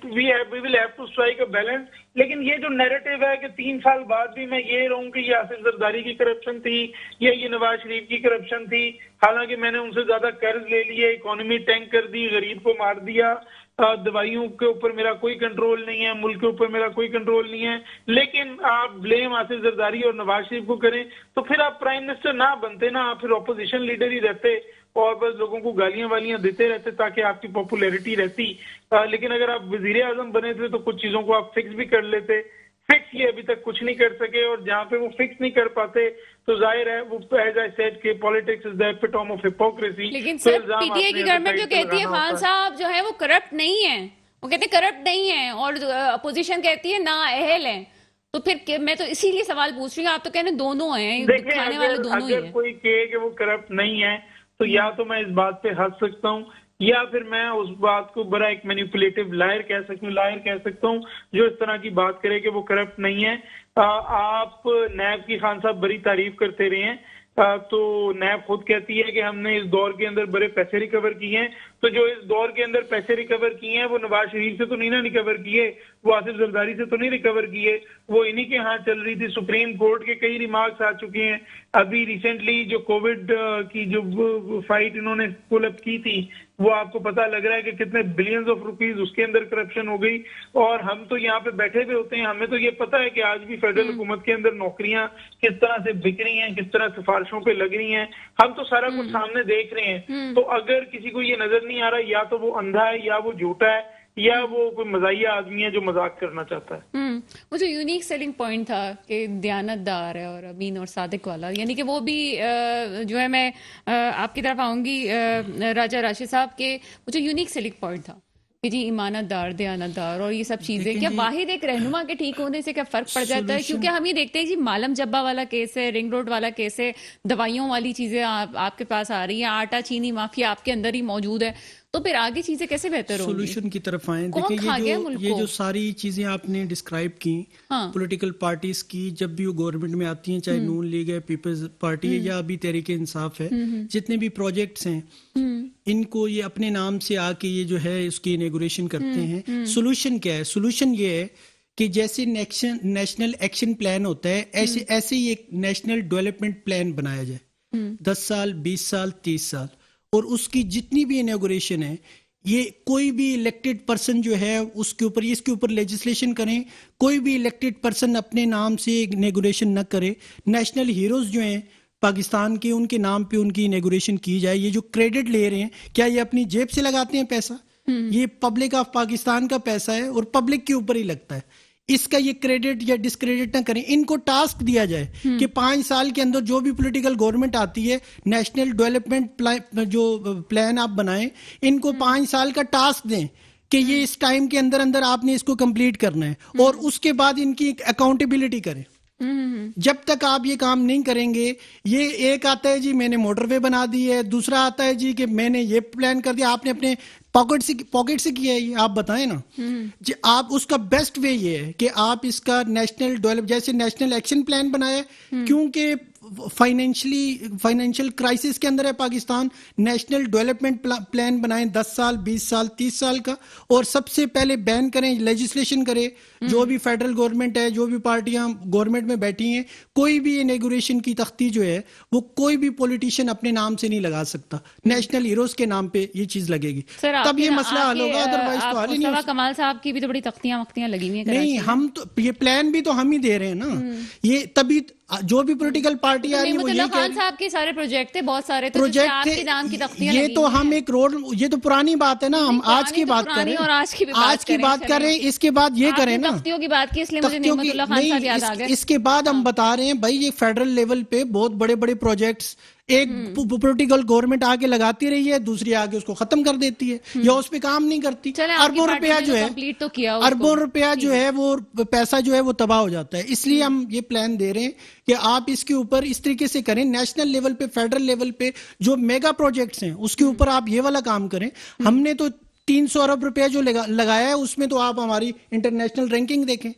we will have to strike a balance. لیکن یہ جو نیریٹو ہے کہ 3 سال بعد بھی میں یہ رہوں کہ یہ آصف زرداری کی کرپشن تھی یا یہ نواز شریف کی کرپشن تھی, حالانکہ میں نے ان سے زیادہ قرض لے لیے, اکانومی ٹینک کر دی, غریب کو مار دیا, دوائیوں کے اوپر میرا کوئی کنٹرول نہیں ہے, ملک کے اوپر میرا کوئی کنٹرول نہیں ہے, لیکن آپ بلیم آصف زرداری اور نواز شریف کو کریں تو پھر آپ پرائم منسٹر نہ بنتے نا, آپ پھر اپوزیشن لیڈر ہی رہتے اور بس لوگوں کو گالیاں والیاں دیتے رہتے تاکہ آپ کی پاپولیرٹی رہتی. لیکن اگر آپ وزیر اعظم بنے تھے تو کچھ چیزوں کو آپ فکس بھی کر لیتے. فکس یہ ابھی تک کچھ نہیں کر سکے, اور جہاں پہ وہ فکس نہیں کر پاتے تو ظاہر ہے وہ ایز آئی سیڈ کہ politics is the ایپیٹوم of hypocrisy. لیکن سر پی ٹی آئی کی گورنمنٹ جو کہتی ہے خان صاحب جو ہے وہ کرپٹ نہیں ہے, وہ کہتے ہیں کرپٹ نہیں ہے, اور اپوزیشن کہتی ہے نااہل ہیں. تو پھر میں تو اسی لیے سوال پوچھ رہی ہوں, آپ تو کہنے دونوں ہیں, کھانے والے دونوں ہی ہیں. اگر کوئی کہے کہ وہ کرپٹ نہیں ہے تو یا تو میں اس بات پہ ہنس سکتا ہوں, یا پھر میں اس بات کو بڑا ایک مینیپولیٹو لائر کہہ سکتا ہوں جو اس طرح کی بات کرے کہ وہ کرپٹ نہیں ہے. آپ نیب کی خان صاحب بڑی تعریف کرتے رہے ہیں, تو نیب خود کہتی ہے کہ ہم نے اس دور کے اندر بڑے پیسے ریکور کیے ہیں. تو جو اس دور کے اندر پیسے ریکور کیے ہیں وہ نواز شریف سے تو نہیں ریکور کیے, وہ آصف زرداری سے تو نہیں ریکور کیے, وہ انہی کے ہاں چل رہی تھی. سپریم کورٹ کے کئی ریمارکس آ چکے ہیں. ابھی ریسنٹلی جو کووڈ کی جو فائٹ انہوں نے پل اپ کی تھی وہ آپ کو پتہ لگ رہا ہے کہ کتنے بلینز آف روپیز اس کے اندر کرپشن ہو گئی. اور ہم تو یہاں پہ بیٹھے ہوئے ہوتے ہیں, ہمیں تو یہ پتہ ہے کہ آج بھی فیڈرل حکومت کے اندر نوکریاں کس طرح سے بک رہی ہیں, کس طرح سفارشوں پہ لگ رہی ہیں, ہم تو سارا کچھ سامنے دیکھ رہے ہیں. تو اگر کسی کو یہ نظر نہیں آ رہا یا تو وہ اندھا ہے یا وہ جھوٹا ہے یا وہ کوئی مزاحیہ آدمی ہے جو مذاق کرنا چاہتا ہے. وہ جو یونیک سیلنگ پوائنٹ تھا کہ دیانت دار ہے اور امین اور صادق والا, یعنی کہ وہ بھی جو ہے, میں آپ کی طرف آؤں گی راجہ راشد صاحب کے, وہ جو یونیک سیلنگ پوائنٹ تھا کہ جی امانت دار دیانت دار اور یہ سب چیزیں، کیا واحد ایک رہنما کے ٹھیک ہونے سے کیا فرق پڑ جاتا ہے؟ کیونکہ ہم یہ دیکھتے ہیں جی مالم جبہ والا کیس ہے، رنگ روڈ والا کیس ہے، دوائیوں والی چیزیں آپ کے پاس آ رہی ہیں، آٹا چینی مافیا آپ کے اندر ہی موجود ہے، تو پھر آگے چیزیں کیسے بہتر ہوں گی؟ سولوشن کی طرف آئیں. کون دیکھیں کھا گیا ملک یہ کو؟ جو ساری چیزیں آپ نے ڈسکرائب کی پولیٹیکل پارٹیز کی، جب بھی وہ گورنمنٹ میں آتی ہیں، چاہے نون لیگ ہے، پیپلز پارٹی ہے یا ابھی تحریک انصاف ہے، جتنے بھی پروجیکٹس ہیں ان کو یہ اپنے نام سے آ کے یہ جو ہے اس کی انیگوریشن کرتے ہیں. سولوشن کیا ہے؟ سولوشن یہ ہے کہ جیسے نیشنل ایکشن پلان ہوتا ہے، ایسے ہی ایک نیشنل ڈیولپمنٹ پلان بنایا جائے، 10 سال 20 سال 30 سال، اور اس کی جتنی بھی انیگوریشن ہے یہ کوئی بھی الیکٹڈ پرسن جو ہے اس کے اوپر لیجسلیشن کریں. کوئی بھی الیکٹڈ پرسن اپنے نام سے انیگوریشن نہ کرے. نیشنل ہیروز جو ہیں پاکستان کے، ان کے نام پہ ان کی انیگوریشن کی جائے. یہ جو کریڈٹ لے رہے ہیں، کیا یہ اپنی جیب سے لگاتے ہیں پیسہ؟ یہ پبلک آف پاکستان کا پیسہ ہے اور پبلک کے اوپر ہی لگتا ہے. اس کا یہ کریڈٹ یا ڈسکریڈٹ نہ کریں. ان کو ٹاسک دیا جائے کہ 5 سال کے اندر جو بھی پولیٹیکل گورنمنٹ آتی ہے، نیشنل ڈیولپمنٹ جو پلان آپ بنائیں، ان کو 5 سال کا ٹاسک دیں کہ یہ اس ٹائم کے اندر آپ نے اس کو کمپلیٹ کرنا ہے، اور اس کے بعد ان کی اکاؤنٹیبلٹی کریں. جب تک آپ یہ کام نہیں کریں گے، یہ ایک آتا ہے جی میں نے موٹر وے بنا دی ہے، دوسرا آتا ہے جی کہ میں نے یہ پلان کر دیا. آپ نے اپنے پاکٹ سے کیا ہے یہ؟ آپ بتائیں نا. جی آپ اس کا بیسٹ وے یہ ہے کہ آپ اس کا جیسے نیشنل ایکشن پلان بنایا، کیونکہ فائنینشیل کرائسس کے اندر ہے پاکستان. نیشنل ڈیولپمنٹ پلان بنائیں 10 سال 20 سال 30 سال کا، اور سب سے پہلے بین کریں، لیجسلیشن کرے. جو بھی فیڈرل گورنمنٹ ہے، جو بھی پارٹیاں گورنمنٹ میں بیٹھی ہیں، کوئی بھی انیگوریشن کی تختی جو ہے وہ کوئی بھی پولیٹیشین اپنے نام سے نہیں لگا سکتا. نیشنل ہیروز کے نام پہ یہ چیز لگے گی، تب یہ مسئلہ حل ہوگا. ادروائز تو حل ہی نہیں. مصطفیٰ کمال صاحب کی بھی تو بڑی تختیاں لگی ہوئی ہیں نہیں، ہم تو یہ پلان بھی تو ہم ہی دے رہے ہیں نا. یہ تبھی جو بھی پولیٹیکل پارٹی آ رہی ہے وہ یہی خان صاحب کے سارے پروجیکٹ تھے، بہت سارے تھے، پروجیکٹ آپ کے نام کی تختیاں یہ تو ہم ایک روڈ، یہ تو پرانی بات ہے نا. ہم آج کی بات کر رہے ہیں، اور آج کی بات کر رہے ہیں. اس کے بعد یہ کریں نا، تختیوں کی بات کی، اس لیے مجھے نعمت اللہ خان صاحب یاد آ گئے. اس کے بعد ہم بتا رہے ہیں بھائی یہ فیڈرل لیول پہ بہت بڑے بڑے پروجیکٹس ایک پولیٹیکل گورنمنٹ آگے لگاتی رہی ہے، دوسری آگے اس کو ختم کر دیتی ہے یا اس پہ کام نہیں کرتی. اربوں روپیہ جو ہے وہ پیسہ جو ہے وہ تباہ ہو جاتا ہے. اس لیے ہم یہ پلان دے رہے ہیں کہ آپ اس کے اوپر اس طریقے سے کریں. نیشنل لیول پہ، فیڈرل لیول پہ جو میگا پروجیکٹس ہیں اس کے اوپر آپ یہ والا کام کریں. ہم نے تو 300 ارب روپیہ جو لگایا ہے اس میں تو آپ ہماری انٹرنیشنل رینکنگ دیکھیں.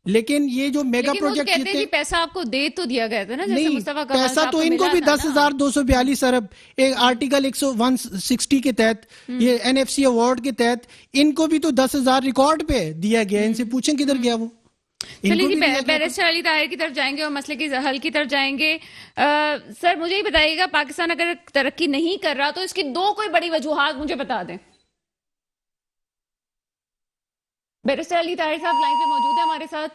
لیکن یہ جو میگا پروجیکٹ کہتے ہیں پیسہ آپ کو دے تو دیا گیا تھا نا، جیسے مصطفیٰ کمال پیسہ تو ان کو بھی 10,242 ارب ایک آرٹیکل 160 کے تحت، یہ NFC ایوارڈ کے تحت ان کو بھی تو 10,000 ریکارڈ پہ دیا گیا. ان سے پوچھیں کدھر گیا وہ. چلیے جی، بیرسٹر علی طاہر کی طرف جائیں گے اور مسئلے کے حل کی طرف جائیں گے. سر مجھے ہی بتائیے گا، پاکستان اگر ترقی نہیں کر رہا تو اس کی 2 کوئی بڑی وجوہات مجھے بتا دیں. بیرسٹر علی طاہر صاحب لائن پہ موجود ہیں ہمارے ساتھ؟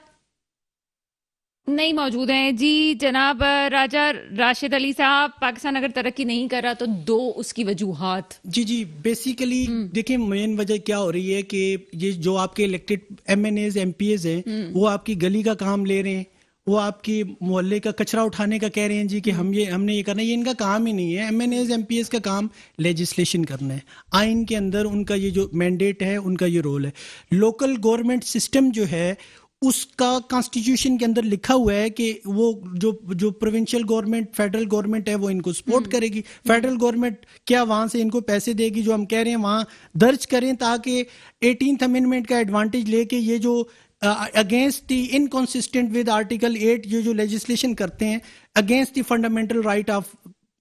نہیں موجود ہیں. جی جناب راجہ راشد علی صاحب، پاکستان اگر ترقی نہیں کر رہا تو 2 اس کی وجوہات. جی بیسیکلی دیکھیں مین وجہ کیا ہو رہی ہے کہ یہ جو آپ کے الیکٹڈ MNAs MPs ہیں وہ آپ کی گلی کا کام لے رہے ہیں، وہ آپ کی محلے کا کچرا اٹھانے کا کہہ رہے ہیں جی کہ ہم نے یہ کرنا ہے. یہ ان کا کام ہی نہیں ہے. MNAs MPs کا کام لیجسلیشن کرنا ہے. آئین کے اندر ان کا یہ جو مینڈیٹ ہے، ان کا یہ رول ہے. لوکل گورنمنٹ سسٹم جو ہے اس کا کانسٹیٹیوشن کے اندر لکھا ہوا ہے کہ وہ جو پروونشل گورنمنٹ، فیڈرل گورنمنٹ ہے وہ ان کو سپورٹ کرے گی. فیڈرل گورنمنٹ کیا وہاں سے ان کو پیسے دے گی، جو ہم کہہ رہے ہیں وہاں درج کریں تاکہ 18th امینڈمنٹ کا ایڈوانٹیج لے کے یہ جو اگینسٹ دی انکانسسٹنٹ ود آرٹیکل 8 جو لیجسلیشن کرتے ہیں against the fundamental right of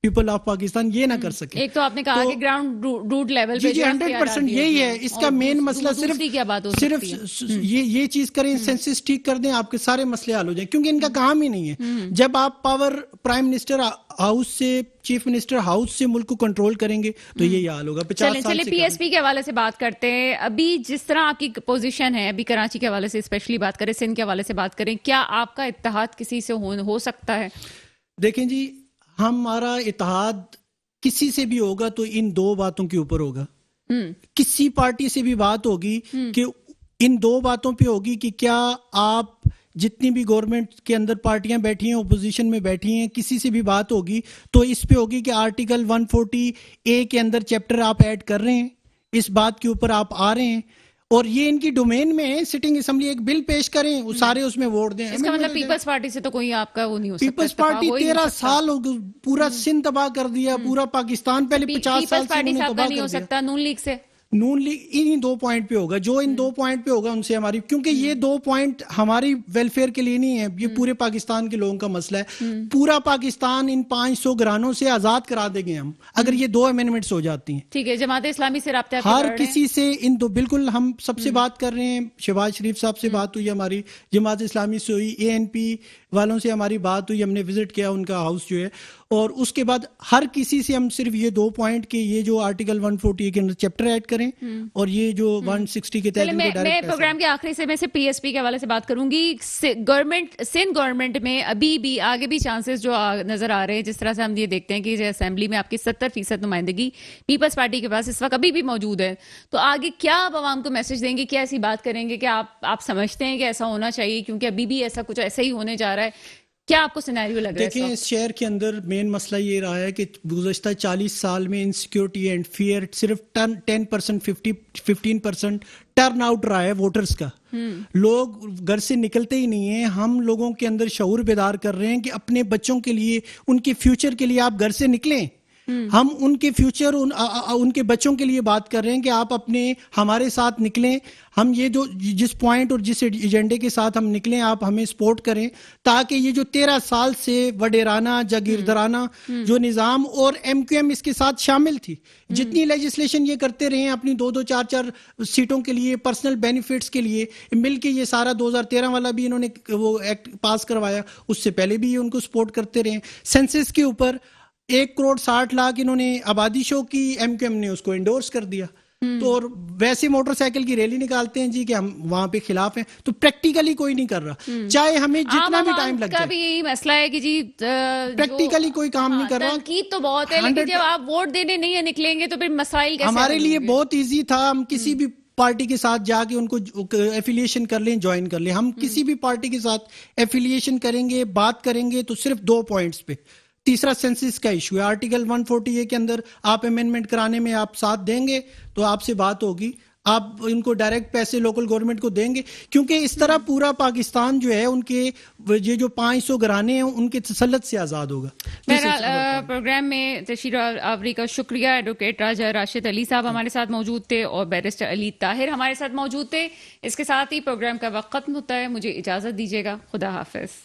people of Pakistan, یہ نہ کر سکے. ایک تو آپ نے کہا کہ گراؤنڈ روٹ لیول پہ جی 100% یہی ہے. اس کا مین مسئلہ صرف یہ چیز کریں، سینسس ٹھیک کر دیں، آپ کے سارے مسئلے حل ہو جائیں. کیونکہ ان کا کام ہی نہیں ہے. جب آپ پاور پرائم منسٹر ہاؤس سے، چیف منسٹر ہاؤس سے ملک کو کنٹرول کریں گے تو یہ حال ہوگا. 50 سال سے PSP کے حوالے سے بات کرتے ہیں. ابھی جس طرح آپ کی پوزیشن ہے، ابھی کراچی کے حوالے سے اسپیشلی بات کریں، سندھ کے حوالے سے بات کریں، کیا آپ کا اتحاد کسی سے ہو سکتا ہے؟ دیکھیں جی، ہمارا اتحاد کسی سے بھی ہوگا تو ان 2 باتوں کے اوپر ہوگا. کسی پارٹی سے بھی بات ہوگی کہ ان 2 باتوں پہ ہوگی کہ کیا آپ جتنی بھی گورنمنٹ کے اندر پارٹیاں بیٹھی ہیں، اپوزیشن میں بیٹھی ہیں، کسی سے بھی بات ہوگی تو اس پہ ہوگی کہ آرٹیکل 140A کے اندر چیپٹر آپ ایڈ کر رہے ہیں اس بات کے اوپر آپ آ رہے ہیں اور یہ ان کی ڈومین میں ہے, سٹنگ اسمبلی ایک بل پیش کریں, وہ سارے اس میں ووٹ دیں. اس کا مطلب پیپلز پارٹی سے تو کوئی آپ کا وہ نہیں ہو سکتا, پیپلز پارٹی 13 سال ہو گئے, پورا سندھ تباہ کر دیا, پورا پاکستان پہلے 50 سال سے انہوں نے تباہ نہیں ہو کر دیا. سکتا نون لیگ سے, نون لیگ انہی 2 پوائنٹ پہ ہوگا, جو ان 2 پوائنٹ پہ ہوگا ان سے ہماری, کیونکہ یہ 2 پوائنٹ ہماری ویلفیئر کے لیے نہیں ہے, یہ پورے پاکستان کے لوگوں کا مسئلہ ہے. پورا پاکستان ان 500 گھرانوں سے آزاد کرا دیں گے ہم اگر یہ 2 امینڈمنٹس ہو جاتی ہیں. ٹھیک ہے, جماعت اسلامی سے رابطہ ہر کسی سے ان دو, بالکل ہم سب سے بات کر رہے ہیں, شہباز شریف صاحب سے بات ہوئی ہماری, جماعت اسلامی سے ہوئی, ANP والوں سے ہماری بات ہوئی, ہم نے وزٹ کیا ان کا ہاؤس جو ہے, اور اس کے بعد ہر کسی سے ہم صرف یہ 2 پوائنٹ کے یہ جو آرٹیکل 140 کے اندر چیپٹر ایڈ کریں اور یہ جو 160 کے تحت میں پروگرام کے آخری سے میں سے PSP کے حوالے سے بات کروں گی. گورنمنٹ, سندھ گورنمنٹ میں ابھی بھی آگے بھی چانسز جو نظر آ رہے ہیں, جس طرح سے ہم یہ دیکھتے ہیں کہ اسمبلی میں آپ کی 70% نمائندگی پیپلز پارٹی کے پاس اس وقت ابھی بھی موجود ہے, تو آگے کیا آپ عوام کو میسج دیں گے, کیا ایسی بات کریں گے کہ آپ سمجھتے ہیں کہ ایسا ہونا چاہیے, کیونکہ ابھی بھی ایسا کچھ ایسا ہی ہونے جا رہا ہے, کیا آپ کو سینیریو لگ رہا ہے؟ دیکھیں, اس شہر کے اندر مین مسئلہ یہ رہا ہے کہ گزشتہ 40 سال میں انسیکیورٹی اینڈ فیئر صرف 10% 15% ٹرن آؤٹ رہا ہے ووٹرز کا. لوگ گھر سے نکلتے ہی نہیں ہیں. ہم لوگوں کے اندر شعور بیدار کر رہے ہیں کہ اپنے بچوں کے لیے, ان کے فیوچر کے لیے آپ گھر سے نکلیں. ہم ان کے فیوچر, ان کے بچوں کے لیے بات کر رہے ہیں کہ آپ اپنے ہمارے ساتھ نکلیں. ہم یہ جو جس پوائنٹ اور جس ایجنڈے کے ساتھ ہم نکلیں, آپ ہمیں سپورٹ کریں, تاکہ یہ جو 13 سال سے وڈیرانہ جاگیردارانہ جو نظام, اور MQM اس کے ساتھ شامل تھی, جتنی لیجسلیشن یہ کرتے رہے ہیں اپنی 2-2 4-4 سیٹوں کے لیے, پرسنل بینیفٹس کے لیے مل کے, یہ سارا 2013 والا بھی انہوں نے وہ ایکٹ پاس کروایا, اس سے پہلے بھی یہ ان کو سپورٹ کرتے رہے. سینسس کے اوپر 1,60,00,000 انہوں نے آبادی شو کی, MQM نے اس کو انڈورس کر دیا. تو اور ویسے موٹر سائیکل کی ریلی نکالتے ہیں جی کہ ہم وہاں پہ خلاف ہیں, تو پریکٹیکلی کوئی نہیں کر رہا, چاہے ہمیں جتنا بھی ٹائم لگ جائے. بھی یہی مسئلہ ہے کہ جی پریکٹیکلی کوئی کام نہیں کر رہا. تنقید تو بہت ہے, لیکن جب آپ ووٹ دینے نہیں نکلیں گے تو پھر مسائل کیسے؟ ہمارے لیے بہت ایزی تھا, ہم کسی بھی پارٹی کے ساتھ جا کے ان کو ایفیلیشن کر لیں, جوائن کر لیں. ہم کسی بھی پارٹی کے ساتھ ایفیلیشن کریں گے, بات کریں گے, تو صرف 2 پوائنٹس پہ. تیسرا سینسس کا ایشو ہے, آرٹیکل 140 کے اندر آپ امینڈمنٹ کرانے میں آپ ساتھ دیں گے تو آپ سے بات ہوگی, آپ ان کو ڈائریکٹ پیسے لوکل گورنمنٹ کو دیں گے, کیونکہ اس طرح پورا پاکستان جو ہے ان کے یہ جو 500 گھرانے ہیں ان کے تسلط سے آزاد ہوگا. بہرحال پروگرام میں تشریف آوری کا شکریہ. ایڈوکیٹ راجہ راشد علی صاحب ہمارے ساتھ موجود تھے اور بیرسٹر علی طاہر ہمارے ساتھ موجود تھے. اس کے ساتھ ہی پروگرام کا وقت ختم ہوتا ہے, مجھے اجازت دیجیے گا, خدا حافظ.